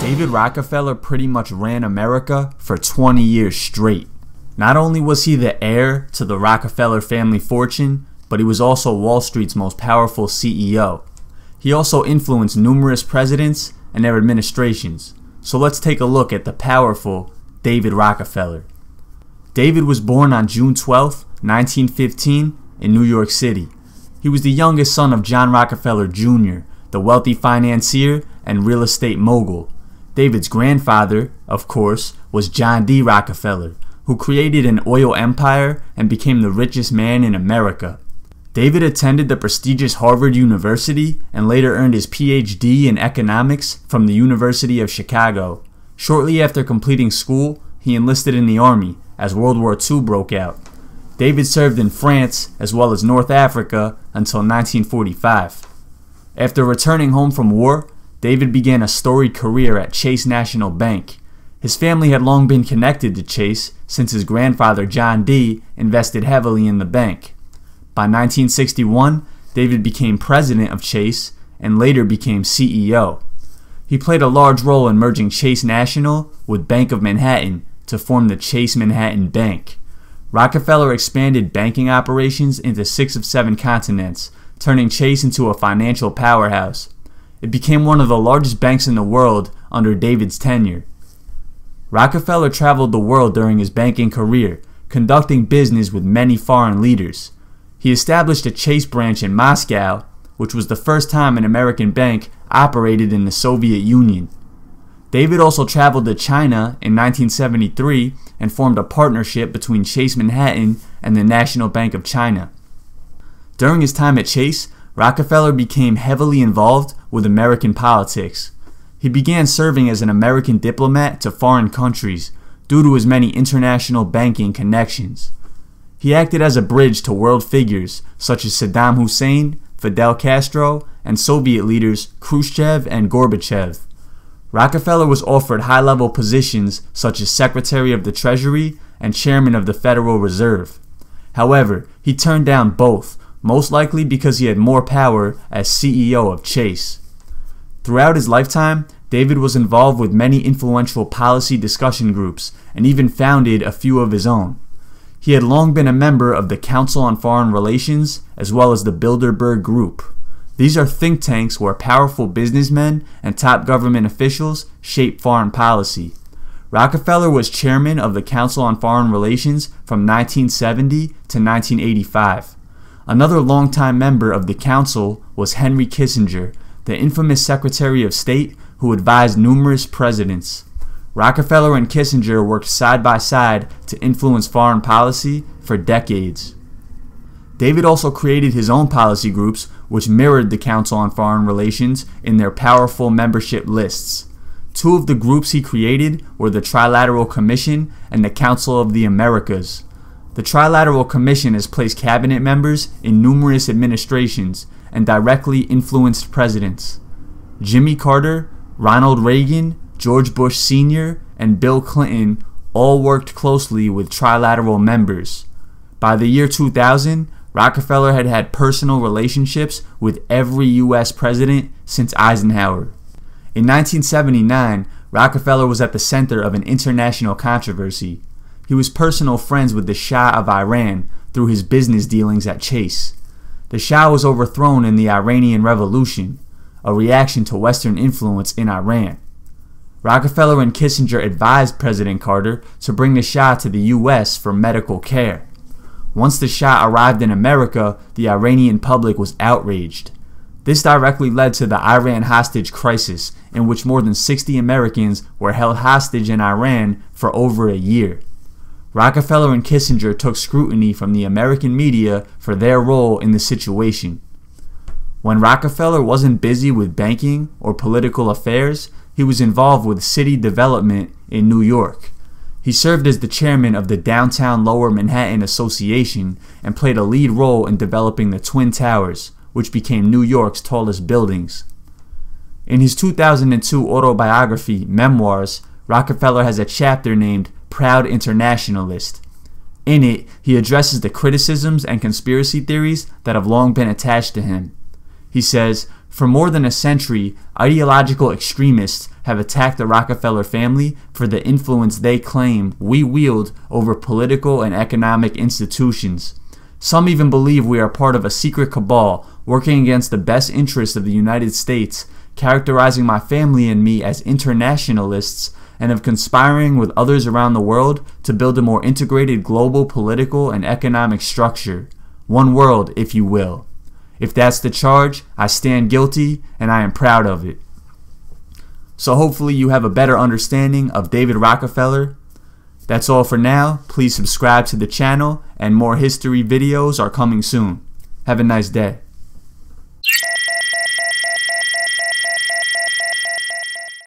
David Rockefeller pretty much ran America for 20 years straight. Not only was he the heir to the Rockefeller family fortune, but he was also Wall Street's most powerful CEO. He also influenced numerous presidents and their administrations. So let's take a look at the powerful David Rockefeller. David was born on June 12, 1915 in New York City. He was the youngest son of John Rockefeller Jr., the wealthy financier and real estate mogul. David's grandfather, of course, was John D. Rockefeller, who created an oil empire and became the richest man in America. David attended the prestigious Harvard University and later earned his PhD in economics from the University of Chicago. Shortly after completing school, he enlisted in the army as World War II broke out. David served in France as well as North Africa until 1945. After returning home from war, David began a storied career at Chase National Bank. His family had long been connected to Chase since his grandfather John D. invested heavily in the bank. By 1961, David became president of Chase and later became CEO. He played a large role in merging Chase National with Bank of Manhattan to form the Chase Manhattan Bank. Rockefeller expanded banking operations into 6 of 7 continents, turning Chase into a financial powerhouse. It became one of the largest banks in the world under David's tenure. Rockefeller traveled the world during his banking career, conducting business with many foreign leaders. He established a Chase branch in Moscow, which was the first time an American bank operated in the Soviet Union. David also traveled to China in 1973 and formed a partnership between Chase Manhattan and the National Bank of China. During his time at Chase, Rockefeller became heavily involved with American politics. He began serving as an American diplomat to foreign countries due to his many international banking connections. He acted as a bridge to world figures such as Saddam Hussein, Fidel Castro, and Soviet leaders Khrushchev and Gorbachev. Rockefeller was offered high-level positions such as Secretary of the Treasury and Chairman of the Federal Reserve. However, he turned down both, most likely because he had more power as CEO of Chase. Throughout his lifetime, David was involved with many influential policy discussion groups and even founded a few of his own. He had long been a member of the Council on Foreign Relations as well as the Bilderberg Group. These are think tanks where powerful businessmen and top government officials shape foreign policy. Rockefeller was chairman of the Council on Foreign Relations from 1970 to 1985. Another longtime member of the council was Henry Kissinger, the infamous Secretary of State who advised numerous presidents. Rockefeller and Kissinger worked side by side to influence foreign policy for decades. David also created his own policy groups which mirrored the Council on Foreign Relations in their powerful membership lists. 2 of the groups he created were the Trilateral Commission and the Council of the Americas. The Trilateral Commission has placed cabinet members in numerous administrations and directly influenced presidents. Jimmy Carter, Ronald Reagan, George Bush Sr., and Bill Clinton all worked closely with trilateral members. By the year 2000, Rockefeller had had personal relationships with every U.S. president since Eisenhower. In 1979, Rockefeller was at the center of an international controversy. He was personal friends with the Shah of Iran through his business dealings at Chase. The Shah was overthrown in the Iranian Revolution, a reaction to Western influence in Iran. Rockefeller and Kissinger advised President Carter to bring the Shah to the U.S. for medical care. Once the Shah arrived in America, the Iranian public was outraged. This directly led to the Iran hostage crisis, in which more than 60 Americans were held hostage in Iran for over a year. Rockefeller and Kissinger took scrutiny from the American media for their role in the situation. When Rockefeller wasn't busy with banking or political affairs, he was involved with city development in New York. He served as the chairman of the Downtown Lower Manhattan Association and played a lead role in developing the Twin Towers, which became New York's tallest buildings. In his 2002 autobiography, Memoirs, Rockefeller has a chapter named Proud Internationalist. In it, he addresses the criticisms and conspiracy theories that have long been attached to him. He says, For more than a century, ideological extremists have attacked the Rockefeller family for the influence they claim we wield over political and economic institutions. Some even believe we are part of a secret cabal working against the best interests of the United States, characterizing my family and me as internationalists, and of conspiring with others around the world to build a more integrated global political and economic structure. One world, if you will. If that's the charge, I stand guilty, and I am proud of it. So hopefully you have a better understanding of David Rockefeller. That's all for now. Please subscribe to the channel, and more history videos are coming soon. Have a nice day.